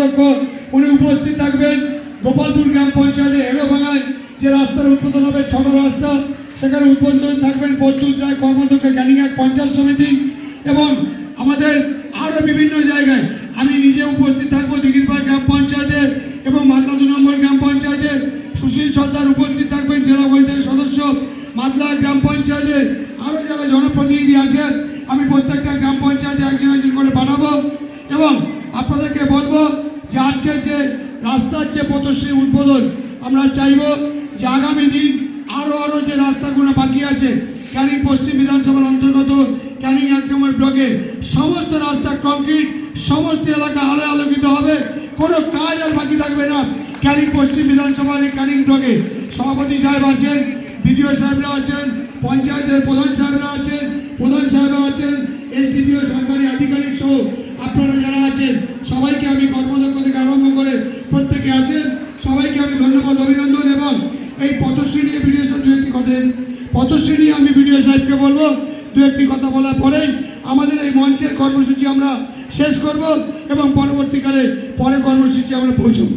কর্মাধ্যক্ষ উনি উপস্থিত থাকবেন। গোপালপুর গ্রাম পঞ্চায়েতে হেড়োভাঙায় যে রাস্তার উদ্বোধন হবে, ছোট রাস্তা, সেখানে উদ্বোধন থাকবেন প্রদ্যুৎ রায় কর্মাধ্যক্ষ ক্যানিং এক পঞ্চায়েত সমিতি। এবং আমাদের আরও বিভিন্ন জায়গায় আমি নিজে উপস্থিত থাকবো। দিঘিরপাড় গ্রাম পঞ্চায়েতে এবং মাতলা 2 নম্বর গ্রাম পঞ্চায়েতে সুশীল সর্দার উপস্থিত থাকবেন, জেলা পঞ্চায়েত সদস্য। মাতলা গ্রাম পঞ্চায়েতে আরও যারা জনপ্রতিনিধি আছেন আমি প্রত্যেকটা গ্রাম পঞ্চায়েতে একজন একজন করে পাঠাবো। এবং আপনাদেরকে বলবো যে আজকের যে রাস্তার যে পথশ্রী উদ্বোধন, আমরা চাইব যে আগামী দিন আরও যে রাস্তাগুলো বাকি আছে, ক্যানিং পশ্চিম বিধানসভার অন্তর্গত ক্যানিং 1 নম্বর ব্লকে সমস্ত রাস্তা কংক্রিট, সমস্ত এলাকা আলো আলোকিত হবে, কোনো কাজ আর বাকি থাকবে না। ক্যানিং পশ্চিম বিধানসভার এই ক্যানিং ব্লকে সভাপতি সাহেব আছেন, বিডিও সাহেবরা আছেন, পঞ্চায়েতের প্রধান সাহেবরা আছেন, প্রধান সাহেবরা আছেন, এসডিপিও সরকারি আধিকারিক সহ আপনারা যারা আছেন সবাইকে আমি কর্মাধ্যক্ষ থেকে আরম্ভ করে প্রত্যেকে আছেন সবাইকে আমি ধন্যবাদ, অভিনন্দন। এবং এই পথশ্রী নিয়ে বিডিও সাহেব 2-1টি কথা, পথশ্রী নিয়ে আমি বিডিও সাহেবকে বলবো 2-1টি কথা বলার পরেই আমাদের এই মঞ্চের কর্মসূচি আমরা শেষ করব এবং পরবর্তীকালে পরে কর্মসূচি আমরা পৌঁছব।